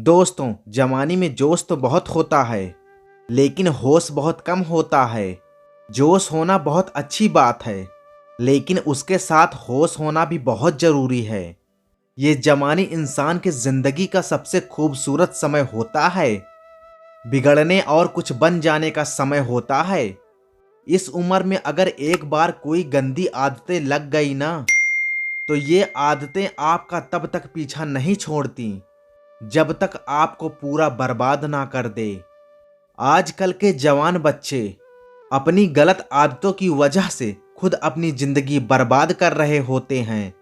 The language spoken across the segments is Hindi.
दोस्तों, जवानी में जोश तो बहुत होता है, लेकिन होश बहुत कम होता है। जोश होना बहुत अच्छी बात है, लेकिन उसके साथ होश होना भी बहुत जरूरी है। ये जवानी इंसान की जिंदगी का सबसे खूबसूरत समय होता है। बिगड़ने और कुछ बन जाने का समय होता है। इस उम्र में अगर एक बार कोई गंदी आदतें लग गई ना, तो ये आदतें आपका तब तक पीछा नहीं छोड़ती जब तक आपको पूरा बर्बाद ना कर दे। आजकल के जवान बच्चे अपनी गलत आदतों की वजह से खुद अपनी जिंदगी बर्बाद कर रहे होते हैं।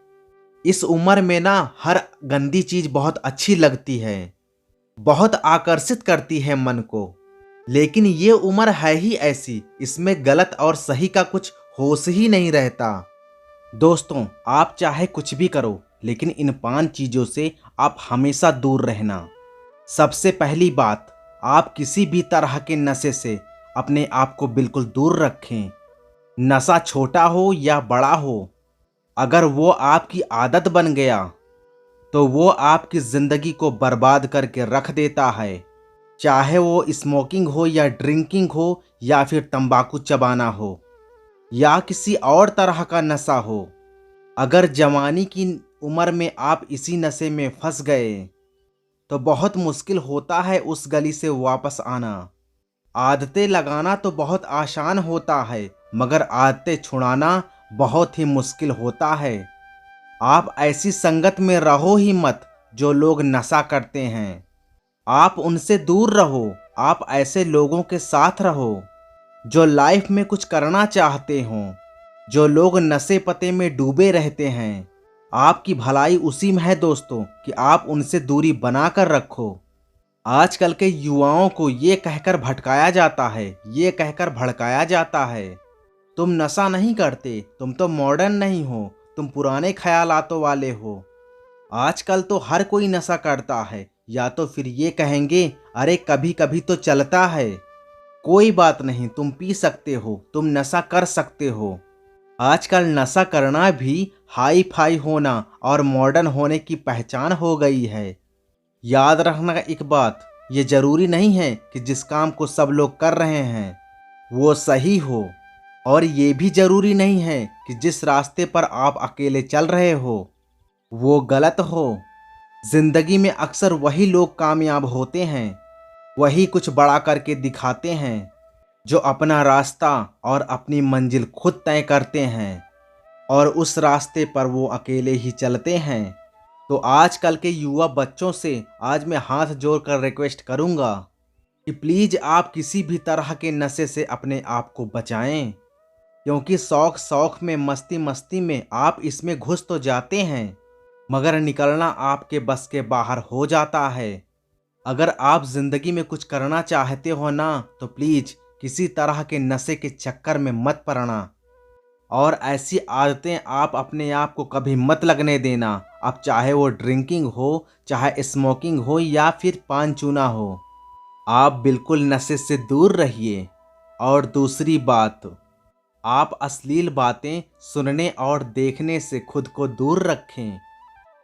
इस उम्र में ना हर गंदी चीज बहुत अच्छी लगती है, बहुत आकर्षित करती है मन को। लेकिन ये उम्र है ही ऐसी, इसमें गलत और सही का कुछ होश ही नहीं रहता। दोस्तों, आप चाहे कुछ भी करो, लेकिन इन 5 चीजों से आप हमेशा दूर रहना। सबसे पहली बात, आप किसी भी तरह के नशे से अपने आप को बिल्कुल दूर रखें। नशा छोटा हो या बड़ा हो, अगर वो आपकी आदत बन गया तो वो आपकी जिंदगी को बर्बाद करके रख देता है। चाहे वो स्मोकिंग हो या ड्रिंकिंग हो या फिर तंबाकू चबाना हो या किसी और तरह का नशा हो। अगर जवानी की उम्र में आप इसी नशे में फंस गए तो बहुत मुश्किल होता है उस गली से वापस आना। आदतें लगाना तो बहुत आसान होता है, मगर आदतें छुड़ाना बहुत ही मुश्किल होता है। आप ऐसी संगत में रहो ही मत जो लोग नशा करते हैं। आप उनसे दूर रहो। आप ऐसे लोगों के साथ रहो जो लाइफ में कुछ करना चाहते हों। जो लोग नशे पते में डूबे रहते हैं, आपकी भलाई उसी में है दोस्तों कि आप उनसे दूरी बनाकर रखो। आजकल के युवाओं को ये कहकर भटकाया जाता है, ये कहकर भड़काया जाता है, तुम नशा नहीं करते, तुम तो मॉडर्न नहीं हो, तुम पुराने ख्यालातों वाले हो। आजकल तो हर कोई नशा करता है, या तो फिर ये कहेंगे अरे कभी कभी तो चलता है। कोई बात नहीं, तुम पी सकते हो, तुम नशा कर सकते हो। आजकल नशा करना भी हाई फाई होना और मॉडर्न होने की पहचान हो गई है। याद रखना एक बात, ये जरूरी नहीं है कि जिस काम को सब लोग कर रहे हैं वो सही हो, और ये भी जरूरी नहीं है कि जिस रास्ते पर आप अकेले चल रहे हो वो गलत हो। जिंदगी में अक्सर वही लोग कामयाब होते हैं, वही कुछ बड़ा करके दिखाते हैं, जो अपना रास्ता और अपनी मंजिल खुद तय करते हैं और उस रास्ते पर वो अकेले ही चलते हैं। तो आजकल के युवा बच्चों से आज मैं हाथ जोड़कर रिक्वेस्ट करूंगा कि प्लीज आप किसी भी तरह के नशे से अपने आप को बचाएं, क्योंकि शौक शौक में, मस्ती मस्ती में आप इसमें घुस तो जाते हैं, मगर निकलना आपके बस के बाहर हो जाता है। अगर आप जिंदगी में कुछ करना चाहते हो ना, तो प्लीज किसी तरह के नशे के चक्कर में मत पड़ना, और ऐसी आदतें आप अपने आप को कभी मत लगने देना। अब चाहे वो ड्रिंकिंग हो, चाहे स्मोकिंग हो या फिर पान चूना हो, आप बिल्कुल नशे से दूर रहिए। और दूसरी बात, आप अश्लील बातें सुनने और देखने से खुद को दूर रखें।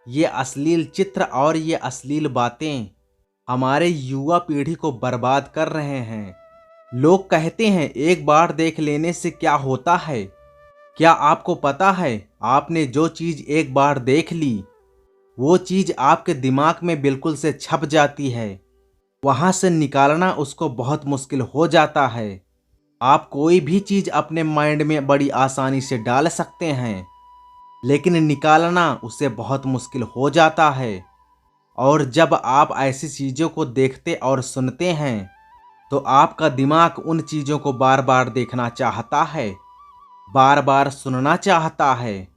ये अश्लील चित्र और ये अश्लील बातें हमारे युवा पीढ़ी को बर्बाद कर रहे हैं। लोग कहते हैं एक बार देख लेने से क्या होता है। क्या आपको पता है, आपने जो चीज़ एक बार देख ली वो चीज़ आपके दिमाग में बिल्कुल से छप जाती है। वहाँ से निकालना उसको बहुत मुश्किल हो जाता है। आप कोई भी चीज़ अपने माइंड में बड़ी आसानी से डाल सकते हैं, लेकिन निकालना उसे बहुत मुश्किल हो जाता है। और जब आप ऐसी चीज़ों को देखते और सुनते हैं तो आपका दिमाग उन चीज़ों को बार बार देखना चाहता है, बार बार सुनना चाहता है,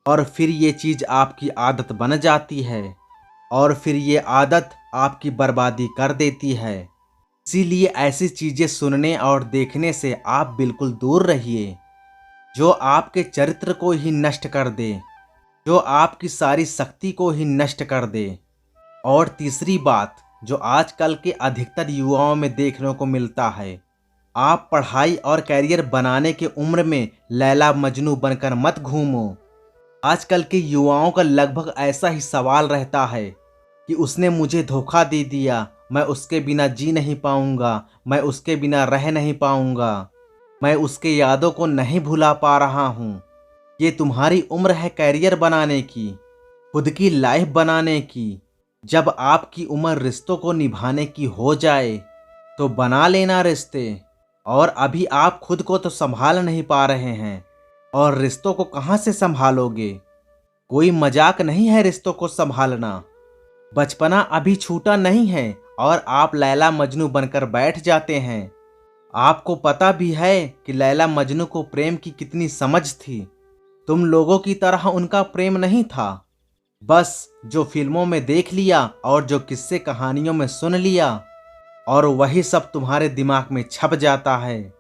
और फिर ये चीज़ आपकी आदत बन जाती है, और फिर ये आदत आपकी बर्बादी कर देती है। इसीलिए ऐसी चीज़ें सुनने और देखने से आप बिल्कुल दूर रहिए, जो आपके चरित्र को ही नष्ट कर दे, जो आपकी सारी शक्ति को ही नष्ट कर दे। और तीसरी बात, जो आजकल के अधिकतर युवाओं में देखने को मिलता है, आप पढ़ाई और कैरियर बनाने के उम्र में लैला मजनू बनकर मत घूमो। आजकल के युवाओं का लगभग ऐसा ही सवाल रहता है कि उसने मुझे धोखा दे दिया, मैं उसके बिना जी नहीं पाऊंगा, मैं उसके बिना रह नहीं पाऊंगा, मैं उसके यादों को नहीं भुला पा रहा हूँ। ये तुम्हारी उम्र है कैरियर बनाने की, खुद की लाइफ बनाने की। जब आपकी उम्र रिश्तों को निभाने की हो जाए तो बना लेना रिश्ते। और अभी आप खुद को तो संभाल नहीं पा रहे हैं और रिश्तों को कहाँ से संभालोगे। कोई मजाक नहीं है रिश्तों को संभालना। बचपना अभी छूटा नहीं है और आप लैला मजनू बनकर बैठ जाते हैं। आपको पता भी है कि लैला मजनू को प्रेम की कितनी समझ थी। तुम लोगों की तरह उनका प्रेम नहीं था। बस जो फिल्मों में देख लिया और जो किस्से कहानियों में सुन लिया, और वही सब तुम्हारे दिमाग में छप जाता है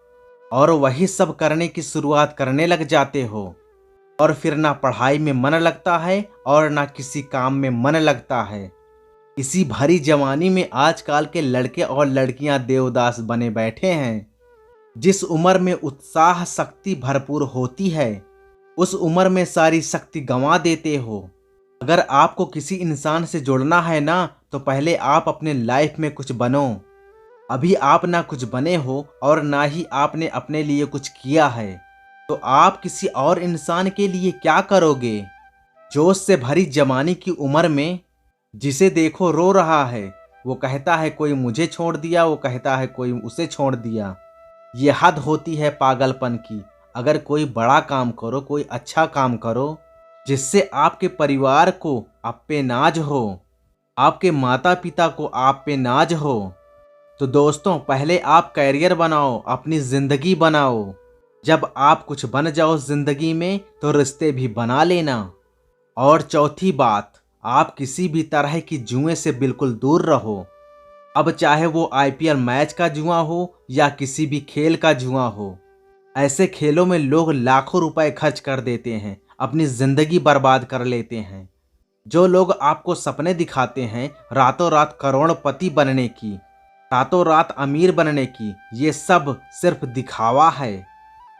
और वही सब करने की शुरुआत करने लग जाते हो। और फिर ना पढ़ाई में मन लगता है और ना किसी काम में मन लगता है। इसी भरी जवानी में आजकल के लड़के और लड़कियां देवदास बने बैठे हैं। जिस उम्र में उत्साह शक्ति भरपूर होती है, उस उम्र में सारी शक्ति गंवा देते हो। अगर आपको किसी इंसान से जुड़ना है ना, तो पहले आप अपने लाइफ में कुछ बनो। अभी आप ना कुछ बने हो और ना ही आपने अपने लिए कुछ किया है, तो आप किसी और इंसान के लिए क्या करोगे। जोश से भरी जवानी की उम्र में जिसे देखो रो रहा है, वो कहता है कोई मुझे छोड़ दिया, वो कहता है कोई उसे छोड़ दिया। ये हद होती है पागलपन की। अगर कोई बड़ा काम करो, कोई अच्छा काम करो जिससे आपके परिवार को आप पे नाज हो, आपके माता पिता को आप पे नाज हो, तो दोस्तों पहले आप कैरियर बनाओ, अपनी जिंदगी बनाओ। जब आप कुछ बन जाओ जिंदगी में तो रिश्ते भी बना लेना। और चौथी बात, आप किसी भी तरह की जुए से बिल्कुल दूर रहो। अब चाहे वो आईपीएल मैच का जुआ हो या किसी भी खेल का जुआ हो। ऐसे खेलों में लोग लाखों रुपए खर्च कर देते हैं, अपनी जिंदगी बर्बाद कर लेते हैं। जो लोग आपको सपने दिखाते हैं रातों रात करोड़पति बनने की, रातों रात अमीर बनने की, ये सब सिर्फ दिखावा है।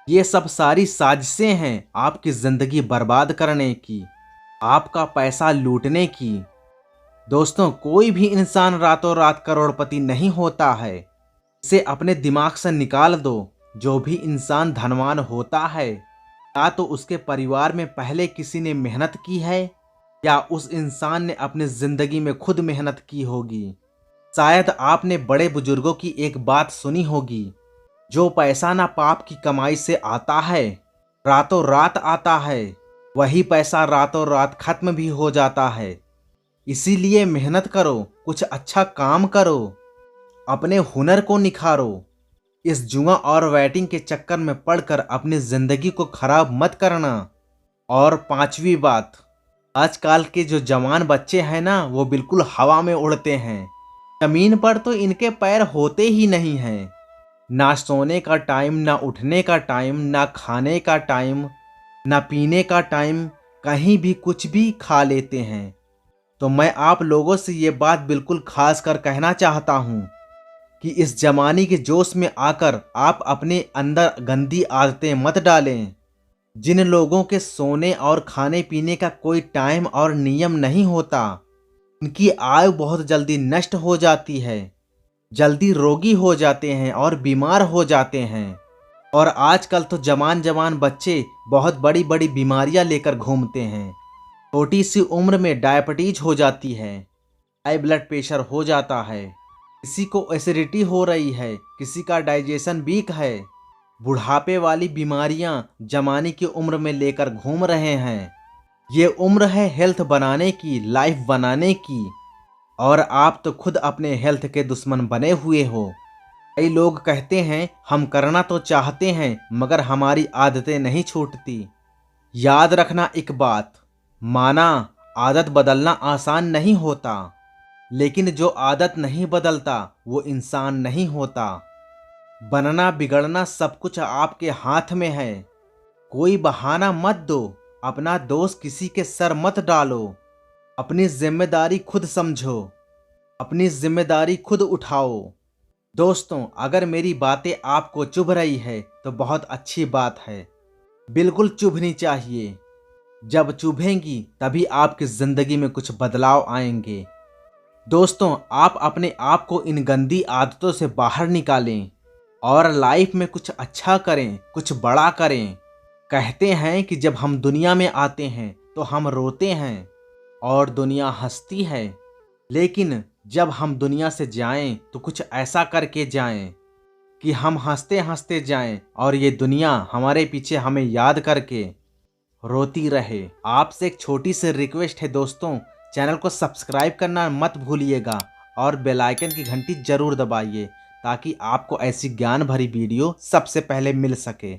ये सब सारी साजिशें हैं आपकी जिंदगी बर्बाद करने की, आपका पैसा लूटने की। दोस्तों कोई भी इंसान रातों रात करोड़पति नहीं होता है। इसे अपने दिमाग से निकाल दो। जो भी इंसान धनवान होता है, या तो उसके परिवार में पहले किसी ने मेहनत की है या उस इंसान ने अपनी जिंदगी में खुद मेहनत की होगी। शायद आपने बड़े बुजुर्गों की एक बात सुनी होगी, जो पैसा ना पाप की कमाई से आता है, रातों रात आता है, वही पैसा रातों रात खत्म भी हो जाता है। इसीलिए मेहनत करो, कुछ अच्छा काम करो, अपने हुनर को निखारो। इस जुआ और वैटिंग के चक्कर में पड़कर अपनी जिंदगी को खराब मत करना। और पांचवी बात, आजकल के जो जवान बच्चे हैं ना, वो बिल्कुल हवा में उड़ते हैं। जमीन पर तो इनके पैर होते ही नहीं हैं। ना सोने का टाइम, ना उठने का टाइम, ना खाने का टाइम, ना पीने का टाइम, कहीं भी कुछ भी खा लेते हैं। तो मैं आप लोगों से ये बात बिल्कुल खास कर कहना चाहता हूँ कि इस जमाने के जोश में आकर आप अपने अंदर गंदी आदतें मत डालें। जिन लोगों के सोने और खाने पीने का कोई टाइम और नियम नहीं होता, उनकी आयु बहुत जल्दी नष्ट हो जाती है, जल्दी रोगी हो जाते हैं और बीमार हो जाते हैं। और आजकल तो जवान जवान बच्चे बहुत बड़ी बड़ी बीमारियां लेकर घूमते हैं। छोटी सी उम्र में डायबिटीज हो जाती है, हाई ब्लड प्रेशर हो जाता है, किसी को एसिडिटी हो रही है, किसी का डाइजेशन वीक है। बुढ़ापे वाली बीमारियां जवानी की उम्र में लेकर घूम रहे हैं। ये उम्र है हेल्थ बनाने की, लाइफ बनाने की, और आप तो खुद अपने हेल्थ के दुश्मन बने हुए हो। कई लोग कहते हैं हम करना तो चाहते हैं मगर हमारी आदतें नहीं छूटती। याद रखना एक बात, माना आदत बदलना आसान नहीं होता, लेकिन जो आदत नहीं बदलता वो इंसान नहीं होता। बनना बिगड़ना सब कुछ आपके हाथ में है। कोई बहाना मत दो, अपना दोष किसी के सर मत डालो। अपनी जिम्मेदारी खुद समझो, अपनी जिम्मेदारी खुद उठाओ। दोस्तों अगर मेरी बातें आपको चुभ रही है तो बहुत अच्छी बात है, बिल्कुल चुभनी चाहिए। जब चुभेंगी तभी आपकी जिंदगी में कुछ बदलाव आएंगे। दोस्तों, आप अपने आप को इन गंदी आदतों से बाहर निकालें और लाइफ में कुछ अच्छा करें, कुछ बड़ा करें। कहते हैं कि जब हम दुनिया में आते हैं तो हम रोते हैं और दुनिया हंसती है, लेकिन जब हम दुनिया से जाएं तो कुछ ऐसा करके जाएं कि हम हंसते हंसते जाएं और ये दुनिया हमारे पीछे हमें याद करके रोती रहे। आपसे एक छोटी सी रिक्वेस्ट है दोस्तों, चैनल को सब्सक्राइब करना मत भूलिएगा और बेल आइकन की घंटी जरूर दबाइए ताकि आपको ऐसी ज्ञान भरी वीडियो सबसे पहले मिल सके।